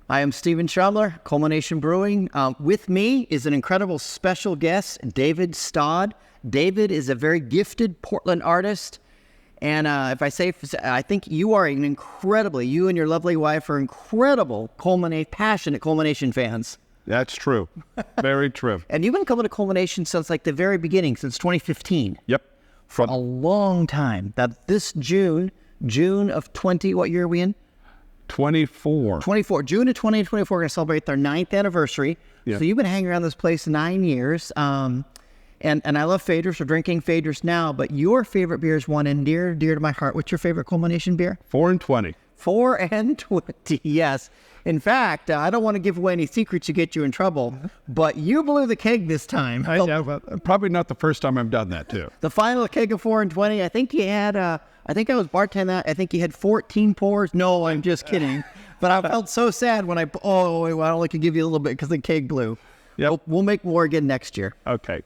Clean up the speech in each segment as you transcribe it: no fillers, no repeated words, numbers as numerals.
I am Steven Shomler, Culmination Brewing. With me is an incredible special guest, David Stodd. David is a very gifted Portland artist. And I think you are you and your lovely wife are incredible, passionate Culmination fans. That's true. Very true. And you've been coming to Culmination since like the very beginning, since 2015. Yep. For a long time. That this June of 20, what year are we in? 24. June of 2024, we're going to celebrate their 9th anniversary. Yeah. So you've been hanging around this place 9 years. And I love Faders. We're drinking Faders now, but your favorite beer is one dear to my heart. What's your favorite Culmination beer? 4 and 20. 4 and 20, yes. In fact, I don't want to give away any secrets to get you in trouble, but you blew the keg this time. I know, but probably not the first time I've done that, too. The final keg of 4 and 20, I think you had, I think I was bartending that. I think you had 14 pours. No, I'm just kidding. But I felt so sad when I only could give you a little bit because the keg blew. Yep. We'll make more again next year. Okay.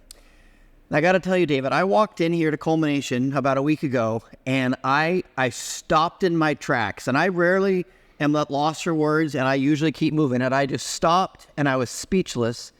I got to tell you, David, I walked in here to Culmination about a week ago, and I stopped in my tracks. And I rarely am lost for words, and I usually keep moving. And I just stopped, and I was speechless.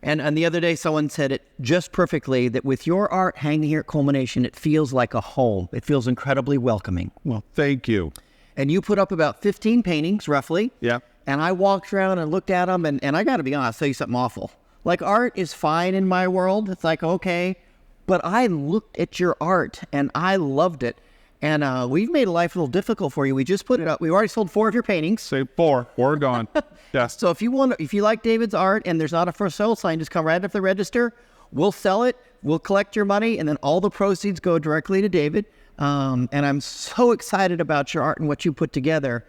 And the other day, someone said it just perfectly, that with your art hanging here at Culmination, it feels like a home. It feels incredibly welcoming. Well, thank you. And you put up about 15 paintings, roughly. Yeah. And I walked around and looked at them, and I got to be honest, I'll tell you something awful. Like, art is fine in my world. It's like, okay. But I looked at your art, and I loved it. And we've made life a little difficult for you. We just put it up. We already sold 4 of your paintings. Say 4. 4 gone. Yeah. So if you like David's art and there's not a for sale sign, just come right up the register. We'll sell it. We'll collect your money, and then all the proceeds go directly to David. And I'm so excited about your art and what you put together.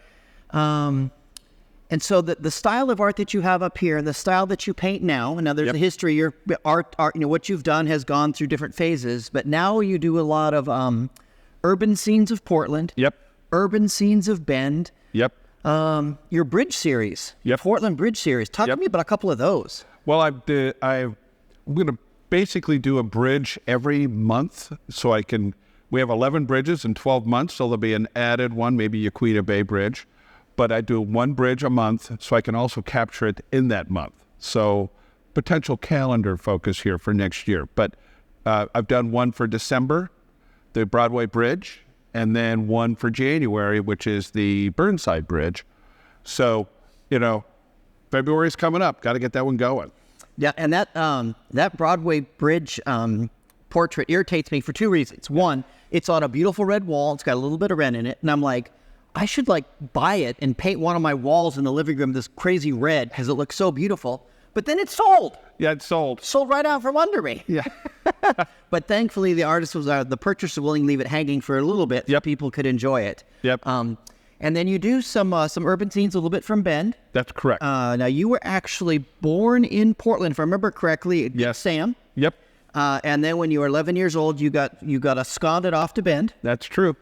And so the style of art that you have up here and the style that you paint now there's a history. Your art, what you've done has gone through different phases, but now you do a lot of urban scenes of Portland. Yep. Urban scenes of Bend. Yep. Your bridge series. Yep. Portland Bridge series. Talk to me about a couple of those. Well, I'm going to basically do a bridge every month, so we have 11 bridges in 12 months, so there'll be an added one, maybe Yaquita Bay Bridge. But I do one bridge a month, so I can also capture it in that month. So potential calendar focus here for next year. But I've done one for December, the Broadway Bridge, and then one for January, which is the Burnside Bridge. So, February's coming up. Got to get that one going. Yeah, and that Broadway Bridge portrait irritates me for 2 reasons. One, it's on a beautiful red wall. It's got a little bit of red in it. And I'm like, I should buy it and paint one of my walls in the living room this crazy red because it looks so beautiful. But then it's sold. Yeah, it's sold. Sold right out from under me. Yeah. But thankfully, the purchaser willing to leave it hanging for a little bit so people could enjoy it. Yep. And then you do some urban scenes a little bit from Bend. That's correct. Now, you were actually born in Portland, if I remember correctly. Yes. Sam. Yep. And then when you were 11 years old, you got absconded off to Bend. That's true.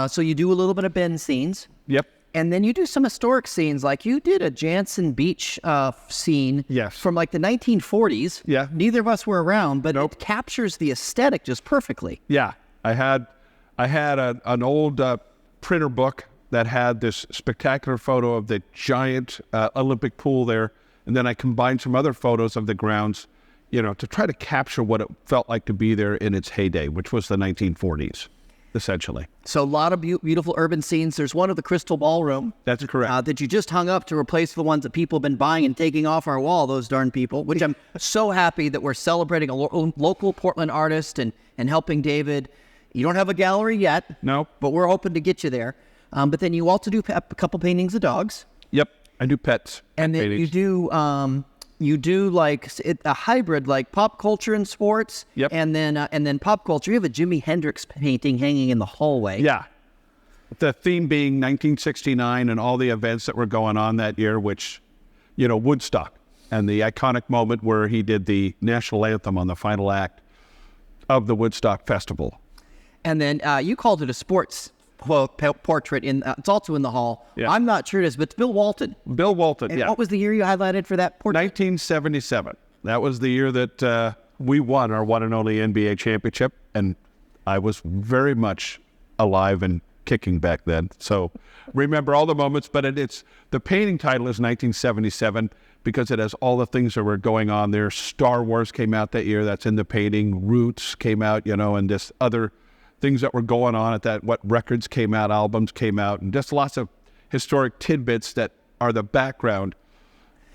So you do a little bit of Bend scenes. Yep. And then you do some historic scenes, like you did a Jansen Beach scene from like the 1940s. Yeah. Neither of us were around, but it captures the aesthetic just perfectly. Yeah. I had an old printer book that had this spectacular photo of the giant Olympic pool there. And then I combined some other photos of the grounds, to try to capture what it felt like to be there in its heyday, which was the 1940s. Essentially. So a lot of beautiful urban scenes. There's one of the Crystal Ballroom. That's correct. That you just hung up to replace the ones that people have been buying and taking off our wall, those darn people, which I'm so happy that we're celebrating a local Portland artist and helping David. You don't have a gallery yet. No. But we're hoping to get you there. But then you also do a couple paintings of dogs. Yep. I do pets. And then paintings. you do like a hybrid, like pop culture and sports. Yep. And then pop culture. You have a Jimi Hendrix painting hanging in the hallway. Yeah. The theme being 1969 and all the events that were going on that year, which, Woodstock and the iconic moment where he did the national anthem on the final act of the Woodstock Festival. And then you called it a sports portrait. It's also in the hall. Yeah. I'm not sure it is, but it's Bill Walton. Bill Walton, And yeah. what was the year you highlighted for that portrait? 1977. That was the year that we won our one and only NBA championship, and I was very much alive and kicking back then. So remember all the moments, but it's the painting title is 1977 because it has all the things that were going on there. Star Wars came out that year. That's in the painting. Roots came out, and just other things that were going on at that, what records came out, albums came out, and just lots of historic tidbits that are the background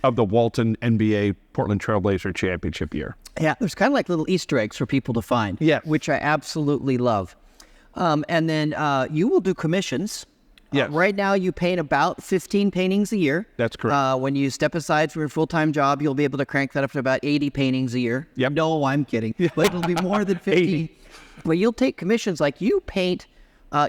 of the Walton NBA Portland Trailblazer Championship year. Yeah, there's kind of like little Easter eggs for people to find, Yeah. which I absolutely love. And then you will do commissions. Yes. Right now, you paint about 15 paintings a year. That's correct. When you step aside from your full-time job, you'll be able to crank that up to about 80 paintings a year. Yep. No, I'm kidding. But it'll be more than 50. 80. But you'll take commissions like you paint.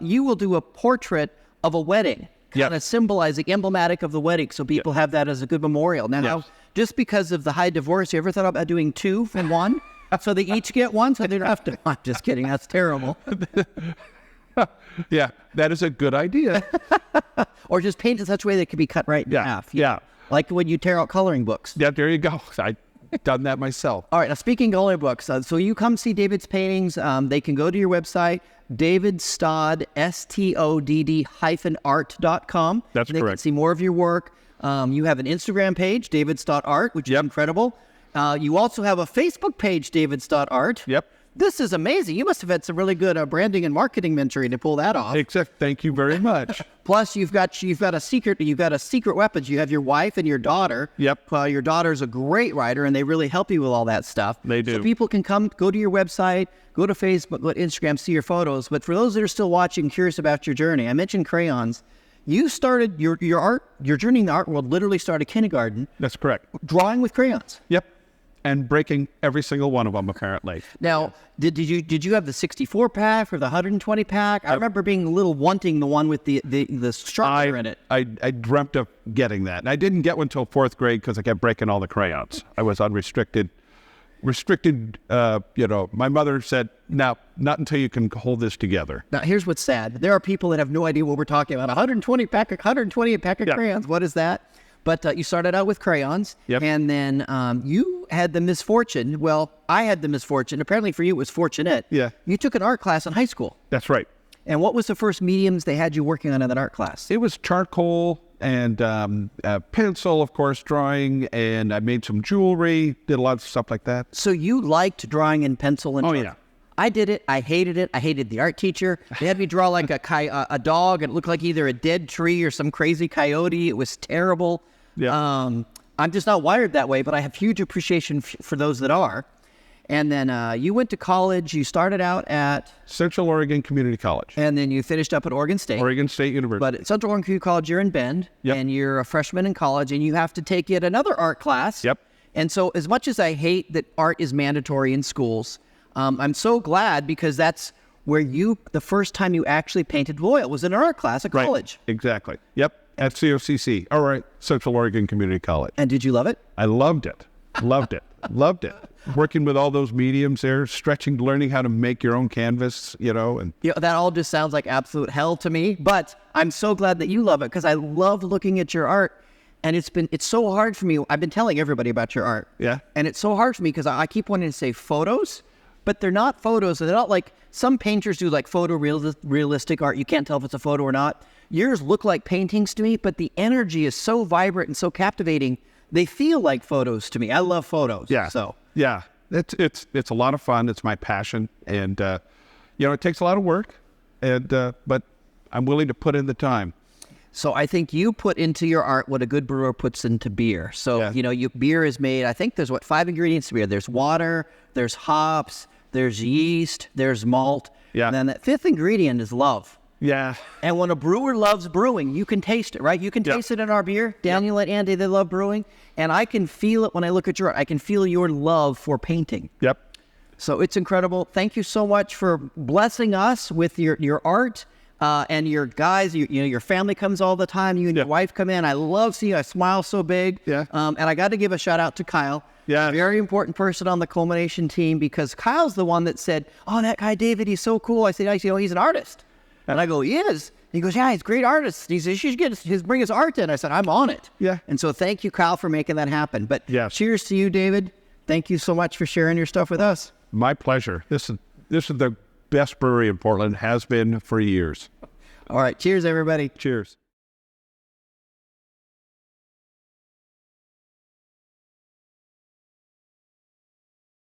You will do a portrait of a wedding, kind of symbolizing, emblematic of the wedding, so people have that as a good memorial. Now, just because of the high divorce, you ever thought about doing 2 for 1? So they each get 1, so they don't have to. I'm just kidding. That's terrible. Yeah, that is a good idea. Or just paint in such a way that it can be cut right in half. Yeah. Like when you tear out coloring books. Yeah, there you go. I've done that myself. All right, now speaking of coloring books, so you come see David's paintings. They can go to your website, David Stodd, STODD-art.com. That's They can correct. see more of your work. You have an Instagram page, David Stodd Art, which is incredible. You also have a Facebook page, David Stodd Art. Yep. This is amazing. You must have had some really good branding and marketing mentoring to pull that off. Thank you very much. Plus, you've got a secret weapon. You have your wife and your daughter. Yep. Your daughter's a great writer, and they really help you with all that stuff. They do. So people can go to your website, go to Facebook, go to Instagram, see your photos. But for those that are still watching, curious about your journey, I mentioned crayons. You started your journey in the art world. Literally started kindergarten. That's correct. Drawing with crayons. Yep. And breaking every single one of them, apparently. Now, did you have the 64 pack or the 120 pack? I remember being a little wanting the one with the structure in it. I dreamt of getting that. And I didn't get one until 4th grade because I kept breaking all the crayons. I was unrestricted. My mother said, "Now, not until you can hold this together." Now, here's what's sad. There are people that have no idea what we're talking about. 120 pack of crayons. What is that? But you started out with crayons, and then you had the misfortune. Well, I had the misfortune. Apparently for you, it was fortunate. Yeah. You took an art class in high school. That's right. And what was the first mediums they had you working on in that art class? It was charcoal and pencil, of course, drawing, and I made some jewelry, did a lot of stuff like that. So you liked drawing in pencil and Oh, charcoal. yeah. I did it. I hated it. I hated the art teacher. They had me draw like a dog, and it looked like either a dead tree or some crazy coyote. It was terrible. Yeah. I'm just not wired that way, but I have huge appreciation for those that are. And then you went to college. You started out at... Central Oregon Community College. And then you finished up at Oregon State. Oregon State University. But at Central Oregon Community College, you're in Bend, and you're a freshman in college, and you have to take yet another art class. Yep. And so as much as I hate that art is mandatory in schools, I'm so glad because that's where the first time you actually painted oil was in an art class at college. Right. Exactly. Yep. At COCC. All right. Central Oregon Community College. And did you love it? I loved it. Loved it. Loved it. Working with all those mediums there, stretching, learning how to make your own canvas, and that all just sounds like absolute hell to me. But I'm so glad that you love it because I love looking at your art. And it's so hard for me. I've been telling everybody about your art. Yeah. And it's so hard for me because I keep wanting to say photos, but they're not photos. They're not like some painters do, like realistic art. You can't tell if it's a photo or not. Yours look like paintings to me, but the energy is so vibrant and so captivating. They feel like photos to me. I love photos. Yeah. So yeah, it's a lot of fun. It's my passion, and it takes a lot of work, but I'm willing to put in the time. So I think you put into your art what a good brewer puts into beer. So, beer is made, I think there's 5 ingredients to beer. There's water, there's hops, there's yeast, there's malt. Yeah. And then that 5th ingredient is love. Yeah. And when a brewer loves brewing, you can taste it, right? You can taste it in our beer. Daniel and Andy, they love brewing. And I can feel it when I look at your art. I can feel your love for painting. Yep. So it's incredible. Thank you so much for blessing us with your art. And your guys, your family comes all the time. You and your wife come in. I love seeing you. I smile so big. Yeah. And I got to give a shout out to Kyle. Yeah. Very important person on the Culmination team because Kyle's the one that said, "Oh, that guy David, he's so cool." I said, he's an artist." And I go, "He is?" He goes, "Yeah, he's a great artist." He says, "You should bring his art in." I said, "I'm on it." Yeah. And so thank you, Kyle, for making that happen. But cheers to you, David. Thank you so much for sharing your stuff with us. My pleasure. This is the best brewery in Portland, has been for years. All right. Cheers, everybody. Cheers.